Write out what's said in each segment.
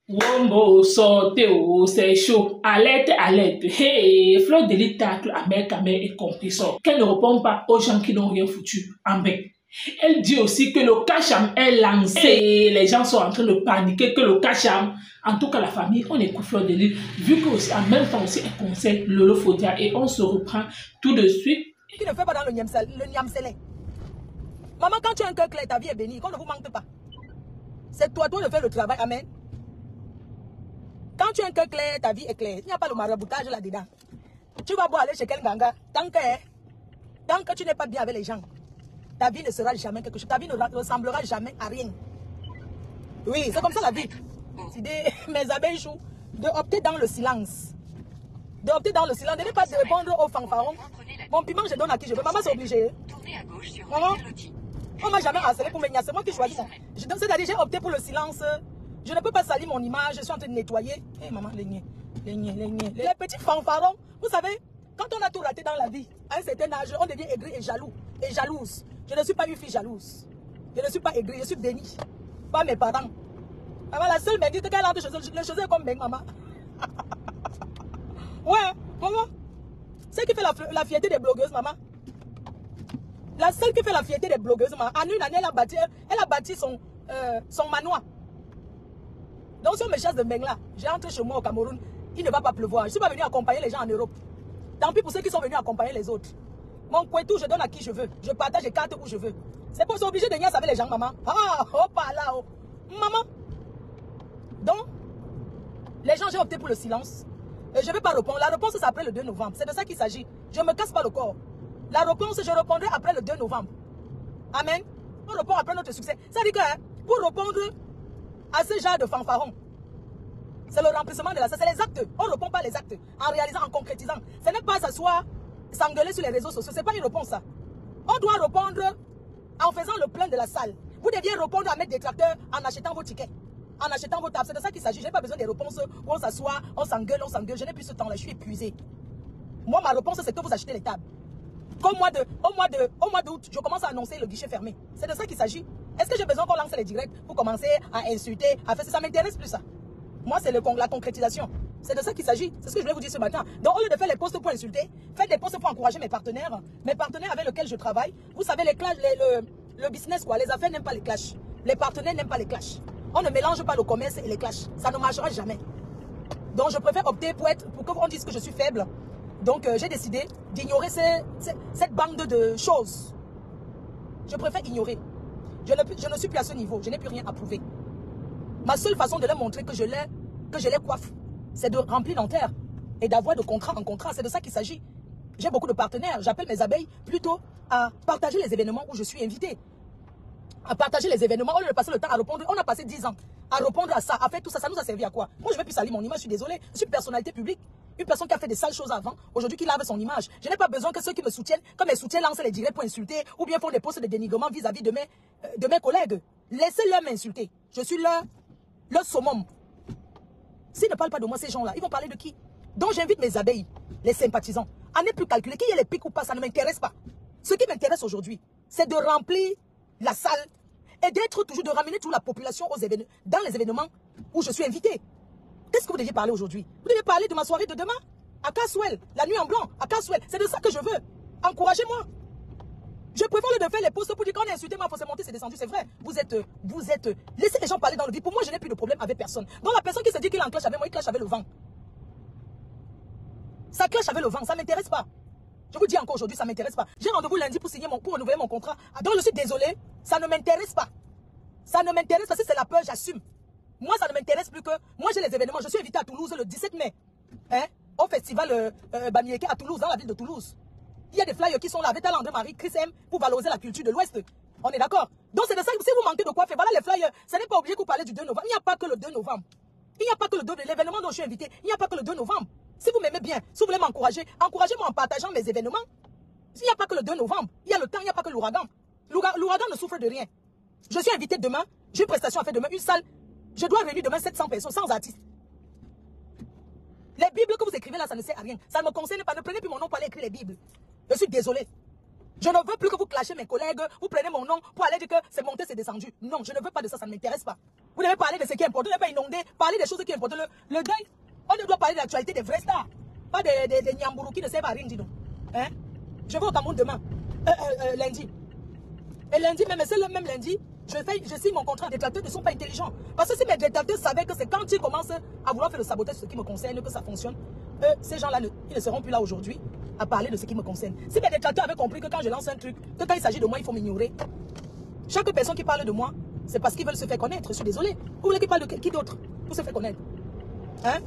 Wombo, sortez, oh, c'est chaud. Alerte, alerte. Hey, Fleur de Lis tacle Ahmed Kamel et compétition. Qu'elle ne répond pas aux gens qui n'ont rien foutu en bec. Elle dit aussi que le cacham est lancé. Et les gens sont en train de paniquer que le cacham, en tout cas la famille, on écoute Fleur de Lis. Vu qu'en même temps aussi elle conseille Lolo Fodia et on se reprend tout de suite. Qui ne fait pas dans le niamselé. Maman, quand tu as un cœur clair, ta vie est bénie. Qu'on ne vous manque pas. C'est toi de faire le travail. Amen. Quand tu as un cœur clair, ta vie est claire. Il n'y a pas le maraboutage là-dedans. Tu vas aller chez quel ganga. Tant que tu n'es pas bien avec les gens, ta vie ne sera jamais quelque chose. Ta vie ne ressemblera jamais à rien. Oui, c'est comme ça la vie. Mes abeilles jouent. De opter dans le silence. De opter dans le silence. De ne pas répondre aux fanfarons. Mon piment, je donne à qui je veux. Maman, c'est obligé. Maman, on m'a jamais harcelé pour me nier. C'est moi qui choisis. C'est-à-dire, j'ai opté pour le silence. Je ne peux pas salir mon image. Je suis en train de nettoyer. Hé, maman, les petits fanfarons. Vous savez, quand on a tout raté dans la vie, à un certain âge, on devient aigri et jaloux. Et jalouse. Je ne suis pas une fille jalouse. Je ne suis pas aigri. Je suis bénie. Pas mes parents. Maman, la seule me dit que quand elle entre chez eux, le chose est comme Beng, maman. Ouais, maman. C'est qui fait la fierté des blogueuses, maman. La seule qui fait la fierté des blogueuses, maman. En une année, elle a bâti son manoir. Donc si on me chasse de Beng là, j'ai rentré chez moi au Cameroun, il ne va pas pleuvoir. Je ne suis pas venu accompagner les gens en Europe. Tant pis pour ceux qui sont venus accompagner les autres. Mon couetou, je donne à qui je veux. Je partage les cartes où je veux. C'est pour ça obligé de nier avec les gens, maman. Ah, oh, pas là, oh. Maman. Donc, les gens, j'ai opté pour le silence. Et je ne vais pas répondre. La réponse, c'est après le 2 novembre. C'est de ça qu'il s'agit. Je ne me casse pas le corps. La réponse, je répondrai après le 2 novembre. Amen. On répond après notre succès. Ça dit que pour répondre à ce genre de fanfaron, c'est le remplissement de la salle. C'est les actes. On ne répond pas les actes. En réalisant, en concrétisant. Ce n'est pas s'asseoir, s'engueuler sur les réseaux sociaux. Ce n'est pas une réponse, ça. On doit répondre en faisant le plein de la salle. Vous deviez répondre à mettre des tracteurs en achetant vos tickets. En achetant vos tables. C'est de ça qu'il s'agit. Je n'ai pas besoin des réponses où on s'assoit, on s'engueule, on s'engueule. Je n'ai plus ce temps-là. Je suis épuisé. Moi, ma réponse, c'est que vous achetez les tables. Au mois d'août, je commence à annoncer le guichet fermé. C'est de ça qu'il s'agit. Est-ce que j'ai besoin qu'on lance les directs pour commencer à insulter, à faire ça? Ça m'intéresse plus, ça. Moi, c'est la concrétisation. C'est de ça qu'il s'agit. C'est ce que je voulais vous dire ce matin. Donc, au lieu de faire les posts pour insulter, faites des posts pour encourager mes partenaires avec lesquels je travaille. Vous savez, les clashs, le business, quoi. Les affaires n'aiment pas les clashs. Les partenaires n'aiment pas les clashs. On ne mélange pas le commerce et les clashs. Ça ne marchera jamais. Donc, je préfère opter pour qu'on dise que je suis faible. Donc, j'ai décidé d'ignorer cette bande de choses. Je préfère ignorer. Je ne suis plus à ce niveau. Je n'ai plus rien à prouver. Ma seule façon de leur montrer que je les coiffe, c'est de remplir l'enterre et d'avoir de contrat en contrat. C'est de ça qu'il s'agit. J'ai beaucoup de partenaires. J'appelle mes abeilles plutôt à partager les événements où je suis invité. À partager les événements, au lieu de passer le temps à répondre. On a passé 10 ans à répondre à ça, à faire tout ça. Ça nous a servi à quoi? Moi, je ne vais plus salir mon image. Je suis désolé. Je suis personnalité publique. Une personne qui a fait des sales choses avant, aujourd'hui qui lave son image. Je n'ai pas besoin que ceux qui me soutiennent, comme mes soutiens lancent les directs pour insulter, ou bien font des posts de dénigrement vis-à-vis de mes collègues. Laissez-leur m'insulter. Je suis leur summum. S'ils ne parlent pas de moi, ces gens-là, ils vont parler de qui? Donc j'invite mes abeilles, les sympathisants, à ne plus calculer qui est les pics ou pas, ça ne m'intéresse pas. Ce qui m'intéresse aujourd'hui, c'est de remplir la salle et de ramener toute la population dans les événements où je suis invité. Qu'est-ce que vous deviez parler aujourd'hui? Vous devez parler de ma soirée de demain à Caswell, la nuit en blanc, à Caswell. C'est de ça que je veux. Encouragez-moi. Je préfère de faire les posts pour dire qu'on a insulté, moi, faut se monter, c'est descendu. C'est vrai. Vous êtes. Laissez les gens parler dans le vide. Pour moi, je n'ai plus de problème avec personne. Donc la personne qui se dit qu'il en clash avec moi, il clash avec le vent. Ça clash avec le vent, ça ne m'intéresse pas. Je vous dis encore aujourd'hui, ça ne m'intéresse pas. J'ai rendez-vous lundi pour renouveler mon contrat. Donc je suis désolé, ça ne m'intéresse pas. Ça ne m'intéresse pas. Si c'est la peur, j'assume. Moi, ça ne m'intéresse plus que... Moi, j'ai les événements. Je suis invité à Toulouse le 17 mai. Au festival Bamieke à Toulouse, dans la ville de Toulouse. Il y a des flyers qui sont là avec André-Marie, Chris M, pour valoriser la culture de l'Ouest. On est d'accord? Donc, c'est de ça que si vous manquez de quoi faire, voilà les flyers. Ce n'est pas obligé que vous parlez du 2 novembre. Il n'y a pas que le 2 novembre. Il n'y a pas que le 2 novembre. L'événement dont je suis invité, il n'y a pas que le 2 novembre. Si vous m'aimez bien, si vous voulez m'encourager, encouragez-moi en partageant mes événements. Il n'y a pas que le 2 novembre. Il y a le temps, il n'y a pas que l'ouragan. L'ouragan ne souffre de rien. Je suis invité demain. J'ai une prestation à faire demain, une salle. Je dois réunir demain 700 personnes, sans artistes. Les Bibles que vous écrivez là, ça ne sert à rien. Ça ne me concerne pas. Ne prenez plus mon nom pour aller écrire les Bibles. Je suis désolé. Je ne veux plus que vous clashez mes collègues, vous prenez mon nom pour aller dire que c'est monté, c'est descendu. Non, je ne veux pas de ça, ça ne m'intéresse pas. Vous devez parler de ce qui est important, vous ne devez pas inonder, parler des choses qui sont importantes. Le deuil, on doit parler de l'actualité des vrais stars. Pas des Nyambourou qui ne servent à rien, dis donc. Hein? Je vais au Cameroun demain, lundi. Et lundi, même, c'est le même lundi, je signe mon contrat. Les détracteurs ne sont pas intelligents. Parce que si mes détracteurs savaient que c'est quand ils commencent à vouloir faire le sabotage, ce qui me concerne, que ça fonctionne, ces gens-là, ils ne seront plus là aujourd'hui à parler de ce qui me concerne. Si mes détracteurs avaient compris que quand je lance un truc, que quand il s'agit de moi, il faut m'ignorer. Chaque personne qui parle de moi, c'est parce qu'ils veulent se faire connaître. Je suis désolé. Vous voulez qu'ils parlent de qui d'autre pour se faire connaître? Hein?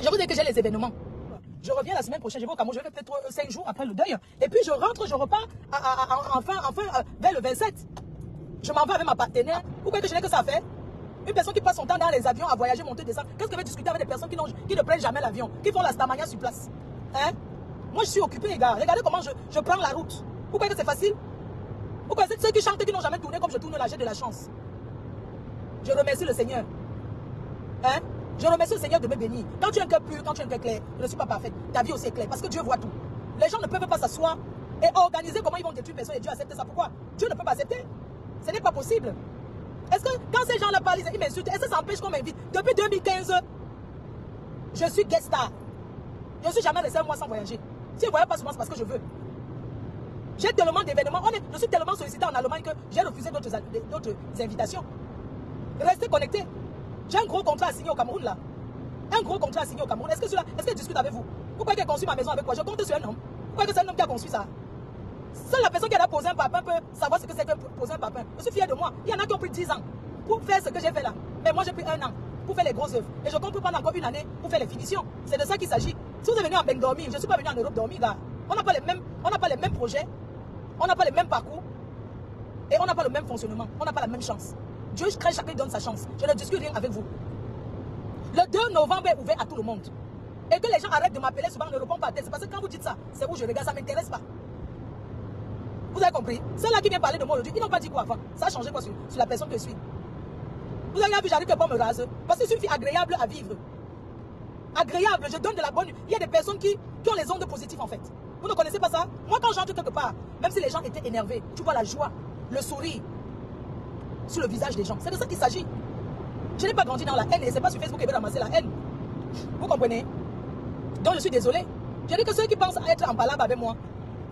Je vous dis que j'ai les événements. Je reviens la semaine prochaine, je vais au Cameroun, je vais peut-être 5 jours après le deuil. Et puis je rentre, je repars enfin vers le 27. Je m'en vais avec ma partenaire. Vous croyez que je n'ai que ça à faire? Une personne qui passe son temps dans les avions à voyager, monter, descendre. Qu'est-ce qu'elle va discuter avec des personnes qui ne prennent jamais l'avion, qui font la stamania sur place? Hein? Moi je suis occupé, les gars. Regardez comment je prends la route. Vous croyez que c'est facile? Vous croyez que ceux qui chantent, qui n'ont jamais tourné comme je tourne là, j'ai de la chance. Je remercie le Seigneur. Hein? Je remercie le Seigneur de me bénir. Quand tu as un cœur pur, quand tu as un cœur clair, je ne suis pas parfaite. Ta vie aussi est claire parce que Dieu voit tout. Les gens ne peuvent pas s'asseoir et organiser comment ils vont détruire personne et Dieu accepte ça. Pourquoi? Dieu ne peut pas accepter. Ce n'est pas possible. Est-ce que quand ces gens-là parlent, ils m'insultent, est-ce que ça empêche qu'on m'invite? Depuis 2015, je suis guest star. Je ne suis jamais resté un mois sans voyager. Si je ne voyage pas souvent, c'est parce que je veux. J'ai tellement d'événements. Je suis tellement sollicité en Allemagne que j'ai refusé d'autres invitations. Restez connectés. J'ai un gros contrat à signer au Cameroun là. Un gros contrat à signer au Cameroun. Est-ce que je discute avec vous? Pourquoi il a construit ma maison avec quoi? Je compte sur un homme. Pourquoi c'est un homme qui a construit ça? Seule la personne qui a posé un papin peut savoir ce que c'est que poser un papin. Je suis fier de moi. Il y en a qui ont pris 10 ans pour faire ce que j'ai fait là. Mais moi j'ai pris 1 an pour faire les grosses œuvres. Et je compte prendre encore 1 année pour faire les finitions. C'est de ça qu'il s'agit. Si vous êtes venu en Beng dormir, je ne suis pas venu en Europe dormir, gars. On n'a pas les mêmes projets. On n'a pas les mêmes parcours. Et on n'a pas le même fonctionnement. On n'a pas la même chance. Dieu crée, chacun donne sa chance. Je ne discute rien avec vous. Le 2 novembre est ouvert à tout le monde. Et que les gens arrêtent de m'appeler souvent, ne répondent pas à tête. C'est parce que quand vous dites ça, c'est où je regarde, ça ne m'intéresse pas. Vous avez compris? Ceux-là qui viennent parler de moi aujourd'hui, ils n'ont pas dit quoi avant. Ça a changé quoi sur la personne que je suis? Vous avez vu, j'arrive que pour me raser. Parce que je suis une fille agréable à vivre. Agréable, je donne de la bonne. Il y a des personnes qui ont les ondes positives en fait. Vous ne connaissez pas ça? Moi quand j'entre quelque part, même si les gens étaient énervés, tu vois la joie, le sourire sur le visage des gens. C'est de ça qu'il s'agit. Je n'ai pas grandi dans la haine et c'est pas sur Facebook que je vais ramasser la haine. Vous comprenez? Donc je suis désolé. Je dis que ceux qui pensent être en palabre avec moi,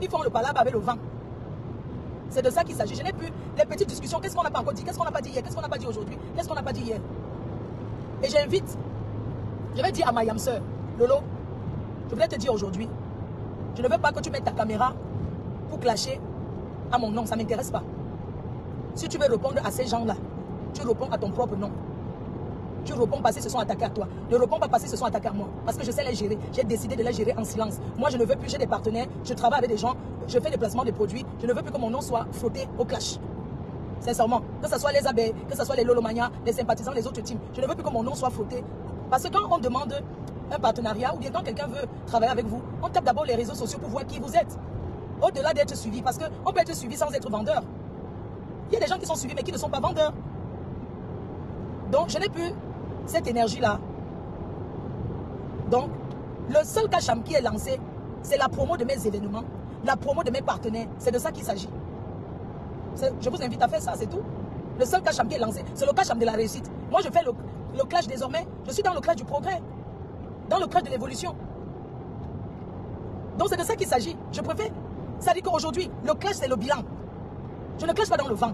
ils font le palabre avec le vent. C'est de ça qu'il s'agit. Je n'ai plus les petites discussions. Qu'est-ce qu'on n'a pas encore dit? Qu'est-ce qu'on n'a pas dit hier? Qu'est-ce qu'on n'a pas dit aujourd'hui? Qu'est-ce qu'on n'a pas dit hier? Et j'invite, je vais dire à ma yam sœur, Lolo, je voulais te dire aujourd'hui, je ne veux pas que tu mettes ta caméra pour clasher à mon nom. Ça ne m'intéresse pas. Si tu veux répondre à ces gens-là, tu réponds à ton propre nom. Tu réponds parce qu'ils se sont attaqués à toi. Ne réponds pas parce qu'ils se sont attaqués à moi. Parce que je sais les gérer. J'ai décidé de les gérer en silence. Moi, je ne veux plus. J'ai des partenaires. Je travaille avec des gens. Je fais des placements de produits. Je ne veux plus que mon nom soit frotté au clash. Sincèrement. Que ce soit les abeilles, que ce soit les Lolomania, les sympathisants, les autres teams. Je ne veux plus que mon nom soit frotté. Parce que quand on demande un partenariat ou bien quand quelqu'un veut travailler avec vous, on tape d'abord les réseaux sociaux pour voir qui vous êtes. Au-delà d'être suivi. Parce qu'on peut être suivi sans être vendeur. Il y a des gens qui sont suivis mais qui ne sont pas vendeurs. Donc, je n'ai plus cette énergie-là. Donc, le seul cacham qui est lancé, c'est la promo de mes événements, la promo de mes partenaires. C'est de ça qu'il s'agit. Je vous invite à faire ça, c'est tout. Le seul cacham qui est lancé, c'est le cacham de la réussite. Moi, je fais le clash désormais. Je suis dans le clash du progrès, dans le clash de l'évolution. Donc, c'est de ça qu'il s'agit. Je préfère. Ça dit qu'aujourd'hui, le clash, c'est le bilan. Je ne clash pas dans le vent.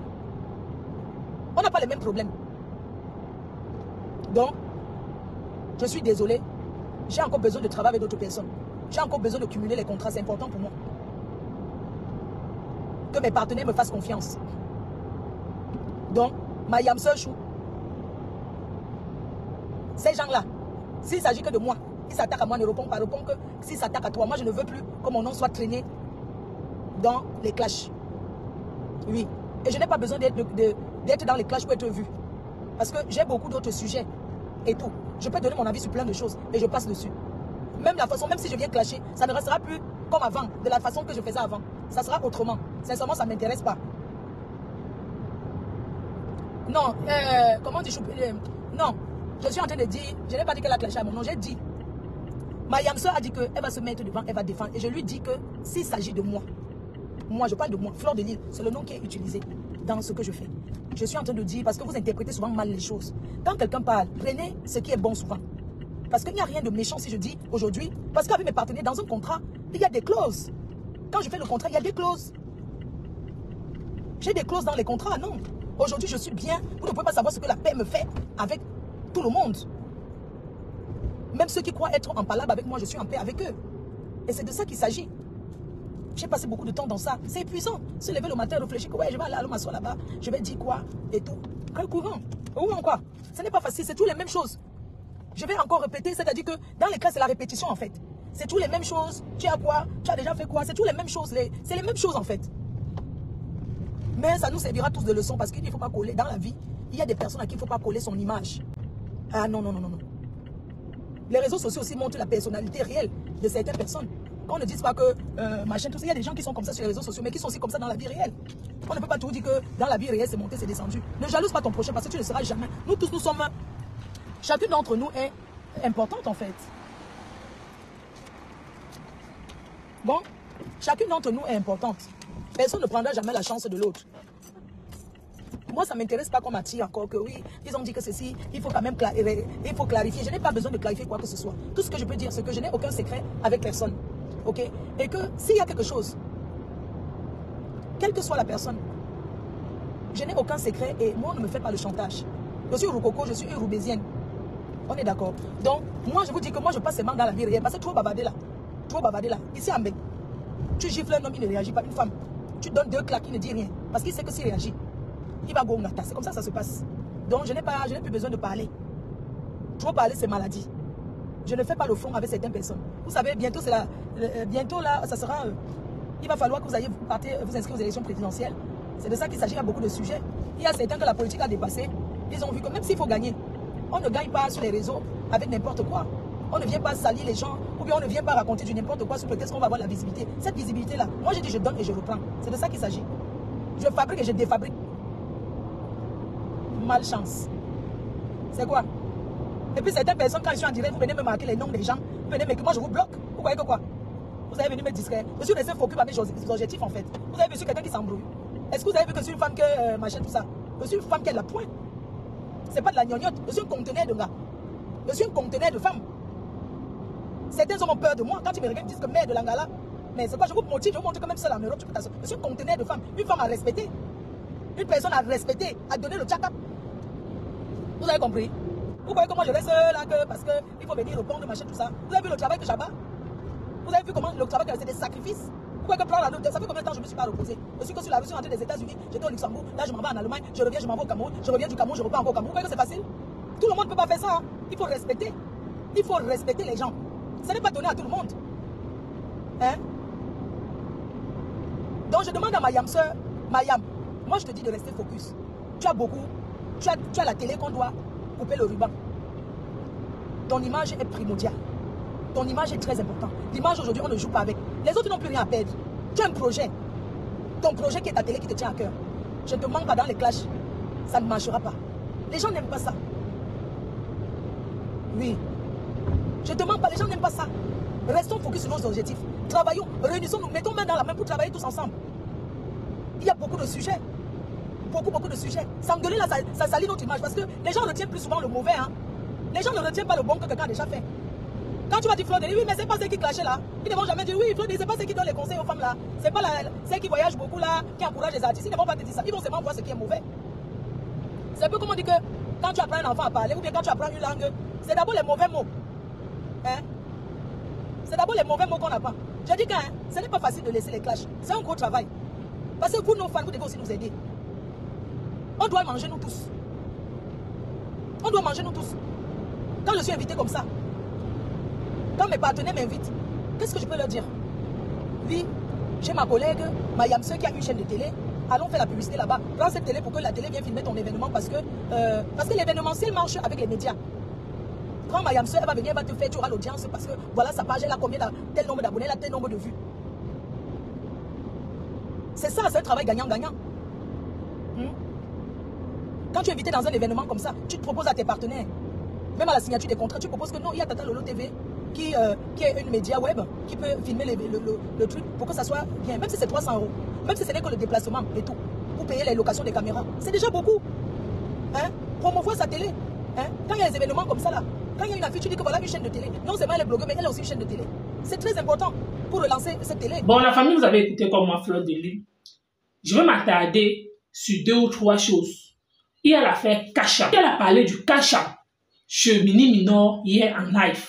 On n'a pas les mêmes problèmes. Donc, je suis désolé. J'ai encore besoin de travailler avec d'autres personnes. J'ai encore besoin de cumuler les contrats. C'est important pour moi. Que mes partenaires me fassent confiance. Donc, ma yamse chou. Ces gens-là, s'il s'agit que de moi, ils s'attaquent à moi, ne répondent pas. Répondent que s'ils s'attaquent à toi, moi je ne veux plus que mon nom soit traîné dans les clashs. Oui. Et je n'ai pas besoin d'être dans les clashs pour être vu. Parce que j'ai beaucoup d'autres sujets et tout. Je peux donner mon avis sur plein de choses et je passe dessus. Même la façon, même si je viens clasher, ça ne restera plus comme avant, de la façon que je faisais avant. Ça sera autrement. Sincèrement, ça ne m'intéresse pas. Non, comment dire, non, je suis en train de dire, je n'ai pas dit qu'elle a clashé à mon nom, j'ai dit, ma yam soeur a dit qu'elle va se mettre devant, elle va défendre. Et je lui dis que s'il s'agit de moi, moi, je parle de moi, Fleur de Lille, c'est le nom qui est utilisé dans ce que je fais. Je suis en train de dire, parce que vous interprétez souvent mal les choses. Quand quelqu'un parle, prenez ce qui est bon souvent. Parce qu'il n'y a rien de méchant si je dis aujourd'hui, parce qu'avec mes partenaires, dans un contrat, il y a des clauses. Quand je fais le contrat, il y a des clauses. J'ai des clauses dans les contrats, non. Aujourd'hui, je suis bien. Vous ne pouvez pas savoir ce que la paix me fait avec tout le monde. Même ceux qui croient être en palabre avec moi, je suis en paix avec eux. Et c'est de ça qu'il s'agit. J'ai passé beaucoup de temps dans ça. C'est épuisant. Se lever le matin, réfléchir que ouais, je vais aller m'asseoir là-bas, je vais dire quoi et tout. Quel courant? Ou quoi? Ce n'est pas facile, c'est toujours les mêmes choses. Je vais encore répéter, c'est-à-dire que dans les classes, c'est la répétition en fait. C'est toujours les mêmes choses. Tu as quoi? Tu as déjà fait quoi? C'est toujours les mêmes choses. C'est les mêmes choses en fait. Mais ça nous servira tous de leçon parce qu'il ne faut pas coller. Dans la vie, il y a des personnes à qui il ne faut pas coller son image. Ah non, non, non, non, non. Les réseaux sociaux aussi montrent la personnalité réelle de certaines personnes. Qu'on ne dise pas que machin, tout ça, il y a des gens qui sont comme ça sur les réseaux sociaux, mais qui sont aussi comme ça dans la vie réelle. On ne peut pas tout dire que dans la vie réelle, c'est monté, c'est descendu. Ne jalouse pas ton prochain parce que tu ne le seras jamais. Nous tous, nous sommes... Chacune d'entre nous est importante en fait. Bon, chacune d'entre nous est importante. Personne ne prendra jamais la chance de l'autre. Moi, ça ne m'intéresse pas qu'on m'attire encore que oui, ils ont dit que ceci, il faut quand même il faut clarifier. Je n'ai pas besoin de clarifier quoi que ce soit. Tout ce que je peux dire, c'est que je n'ai aucun secret avec personne. Ok? Et que s'il y a quelque chose, quelle que soit la personne, je n'ai aucun secret et moi, on ne me fait pas le chantage. Je suis Roukoko, je suis une Roubaisienne. On est d'accord. Donc, moi, je vous dis que moi, je passe seulement dans la vie réelle. Parce que trop bavarder là. Trop bavarder là. Ici, en Bec, tu gifles un homme, il ne réagit pas. Une femme, tu donnes 2 claques, il ne dit rien. Parce qu'il sait que s'il réagit, il va gongata. C'est comme ça se passe. Donc, je n'ai plus besoin de parler. Trop parler, c'est maladie. Je ne fais pas le front avec certaines personnes. Vous savez, bientôt, bientôt là, ça sera... il va falloir que vous ayez vous inscrire aux élections présidentielles. C'est de ça qu'il s'agit, il y a beaucoup de sujets. Il y a certains que la politique a dépassé. Ils ont vu que même s'il faut gagner, on ne gagne pas sur les réseaux avec n'importe quoi. On ne vient pas salir les gens, ou bien on ne vient pas raconter du n'importe quoi sur prétexte qu'on va avoir la visibilité. Cette visibilité-là, moi j'ai dit je donne et je reprends. C'est de ça qu'il s'agit. Je fabrique et je défabrique. Malchance. C'est quoi? Et puis certaines personnes, quand ils sont en direct, vous venez me marquer les noms des gens, vous venez me dire, moi je vous bloque. Vous voyez que quoi? Vous avez venu me distraire. Je suis resté focus avec mes objectifs en fait. Vous avez vu, je suis quelqu'un qui s'embrouille. Est-ce que vous avez vu que je suis une femme que machin tout ça? Je suis une femme qui a de la pointe. C'est pas de la gnognotte. Je suis un conteneur de gars. Je suis un conteneur de femmes. Certains hommes ont peur de moi. Quand ils me regardent, ils disent que mère de l'Angala. Mais c'est quoi? Je vous motive, je vous montre que même seul en Europe, tu peux t'asseoir. Je suis un conteneur de femmes. Une femme à respecter. Une personne à respecter, à donner le check-up. Vous avez compris? Vous voyez comment je reste là parce qu'il faut venir répondre, machin, tout ça. Vous avez vu le travail que j'abats? Vous avez vu comment le travail que c'est des sacrifices? Vous voyez que prendre la note, ça fait combien de temps je ne me suis pas reposé? Je suis que sur la rue, je suis rentré des États-Unis, j'étais au Luxembourg, là je m'en vais en Allemagne, je reviens, je m'en vais au Cameroun, je reviens du Cameroun, je repars encore au Cameroun. Vous voyez que c'est facile? Tout le monde ne peut pas faire ça. Hein? Il faut respecter. Il faut respecter les gens. Ce n'est pas donné à tout le monde. Hein? Donc je demande à ma yam sœur, Mayam, moi je te dis de rester focus. Tu as beaucoup, tu as la télé qu'on doit couper le ruban. Ton image est primordiale. Ton image est très importante. L'image aujourd'hui, on ne joue pas avec. Les autres n'ont plus rien à perdre. Tu as un projet. Ton projet qui est ta télé qui te tient à cœur. Je ne te manque pas dans les clashs. Ça ne marchera pas. Les gens n'aiment pas ça. Oui. Je ne te manque pas, les gens n'aiment pas ça. Restons focus sur nos objectifs. Travaillons, réunissons-nous, mettons main dans la main pour travailler tous ensemble. Il y a beaucoup de sujets. Beaucoup de sujets. S'engueuler là, ça salit notre image parce que les gens retiennent plus souvent le mauvais. Hein. Les gens ne retiennent pas le bon que quelqu'un a déjà fait. Quand tu vas dire Fleur de Lille, oui, mais c'est pas ceux qui clashaient là. Ils ne vont jamais dire, oui, Fleur de Lille, c'est pas ceux qui donnent les conseils aux femmes là. C'est pas ceux qui voyagent beaucoup là, qui encouragent les artistes. Ils ne vont pas te dire ça. Ils vont seulement voir ce qui est mauvais. C'est un peu comme on dit que quand tu apprends un enfant à parler ou bien quand tu apprends une langue, c'est d'abord les mauvais mots. Hein? C'est d'abord les mauvais mots qu'on apprend. Je dis que hein, ce n'est pas facile de laisser les clashs. C'est un gros travail. Parce que vous, nos fans, vous devez aussi nous aider. On doit manger nous tous. On doit manger nous tous. Quand je suis invité comme ça, quand mes partenaires m'invitent, qu'est-ce que je peux leur dire? Oui, j'ai ma collègue, ma yamseur qui a une chaîne de télé. Allons faire la publicité là-bas. Prends cette télé pour que la télé vienne filmer ton événement parce que l'événementiel marche avec les médias. Prends ma yamseur, elle va venir, elle va te faire, tu auras l'audience parce que voilà sa page, elle a combien, tel nombre d'abonnés, elle a tel nombre de vues. C'est ça, c'est un travail gagnant-gagnant. Quand tu es invité dans un événement comme ça, tu te proposes à tes partenaires, même à la signature des contrats, tu proposes que non, il y a Tata Lolo TV qui est une média web qui peut filmer le truc pour que ça soit bien, même si c'est 300 €. Même si ce n'est que le déplacement et tout, pour payer les locations des caméras, c'est déjà beaucoup. Hein? Promouvoir sa télé. Hein? Quand il y a des événements comme ça là, quand il y a une affiche, tu dis que voilà une chaîne de télé. Non seulement elle est blogueuse, mais elle a aussi une chaîne de télé. C'est très important pour relancer cette télé. Bon, la famille, vous avez écouté comme moi, Fleur de Lys. Je vais m'attarder sur 2 ou 3 choses. Il y a l'affaire Kasham. Elle a parlé du Kasham chez Mini Minor hier en live.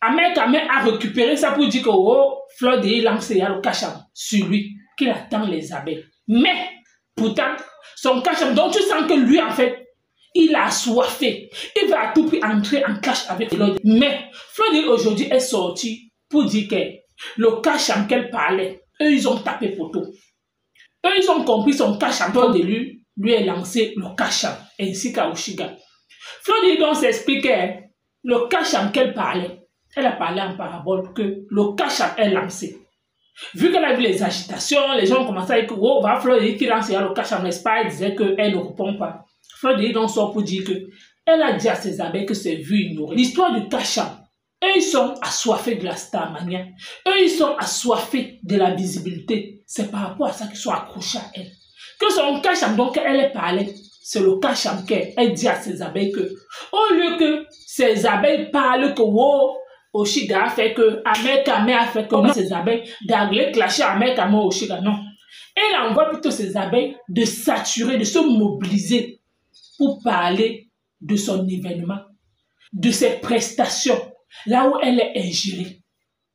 Ahmed a récupéré ça pour dire que oh, Fleur de Lys lance le Kasham sur lui, qu'il attend les abeilles. Mais, pourtant, son Kasham, donc tu sens que lui, en fait, il a assoiffé. Il va à tout prix entrer en clash avec l'autre. Mais, Fleur de Lys aujourd'hui est sortie pour dire que le Kasham qu'elle parlait, eux, ils ont tapé poteau. Eux, ils ont compris son Kasham. Fleur de Lys lui a lancé le Kasham, ainsi qu'à Oshiga. Fleur de Lys donc s'expliquait le Kasham qu'elle parlait. Elle a parlé en parabole que le Kasham est lancé. Vu qu'elle a vu les agitations, les gens ont commencé à dire que oh, va Fleur de Lys qui lance le Kasham, n'est-ce pas? Elle disait qu'elle ne répond pas. Fleur de Lys donc sort pour dire que elle a dit à ses abeilles que c'est vu ignorer. L'histoire du Kasham, eux ils sont assoiffés de la starmania. Eux ils sont assoiffés de la visibilité. C'est par rapport à ça qu'ils sont accrochés à elle. Que son Kasham donc elle est parlé, c'est le Kasham qu'elle dit à ses abeilles que au lieu que ses abeilles parlent que wow, Oshiga a fait que Ahmed Kamé a fait que non, ses abeilles d'aller clasher Ahmed Kamé Oshiga, non. Elle envoie plutôt ses abeilles de saturer, de se mobiliser pour parler de son événement, de ses prestations, là où elle est ingérée.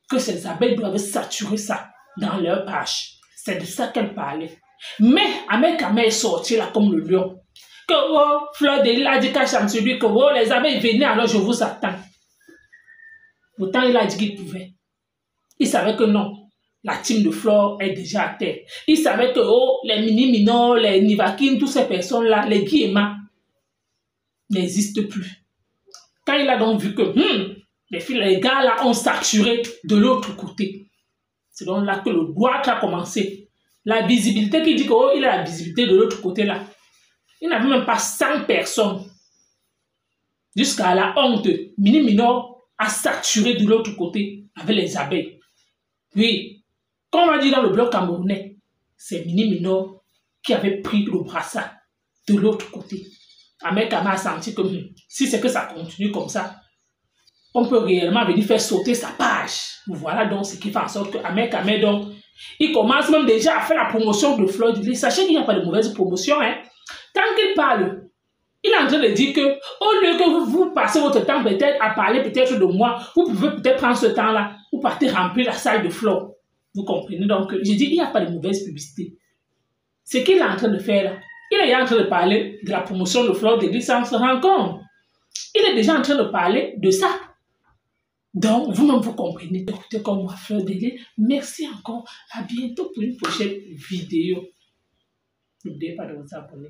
Que ses abeilles doivent saturer ça dans leur page. C'est de ça qu'elle parlait. Mais Ahmed Kamé est sorti là comme le lion. Que oh, Fleur de Lys a dit Kasham sur lui que oh, les abeilles venaient alors je vous attends. Pourtant il a dit qu'il pouvait. Il savait que non. La team de Fleur est déjà à terre. Il savait que oh, les Mini Minor, les Nivakin, toutes ces personnes-là, les Guillemets, n'existent plus. Quand il a donc vu que les gars là ont saturé de l'autre côté, c'est donc là que le droit a commencé. La visibilité qui dit que oh, il a la visibilité de l'autre côté là. Il n'avait même pas 100 personnes. Jusqu'à la honte, Mini Minor a saturé de l'autre côté avec les abeilles. Oui, comme on a dit dans le bloc camerounais, c'est Mini Minor qui avait pris le brassard de l'autre côté. Ahmed Kamé a senti que si c'est que ça continue comme ça, on peut réellement venir faire sauter sa page. Voilà donc ce qui fait en sorte que Ahmed Kamé, donc, il commence même déjà à faire la promotion de Fleur de Lys. Sachez qu'il n'y a pas de mauvaise promotion. Hein. Tant qu'il parle, il est en train de dire que au lieu que vous passez votre temps peut-être à parler peut-être de moi, vous pouvez peut-être prendre ce temps-là pour partir remplir la salle de Fleur. Vous comprenez? Donc, je dis, il n'y a pas de mauvaise publicité. Ce qu'il est en train de faire là, il est en train de parler de la promotion de Fleur de Lys sans se rendre compte. Il est déjà en train de parler de ça. Donc, vous-même, vous comprenez. Écoutez comme moi, Fleur de Lys. Merci encore. À bientôt pour une prochaine vidéo. N'oubliez pas de vous abonner.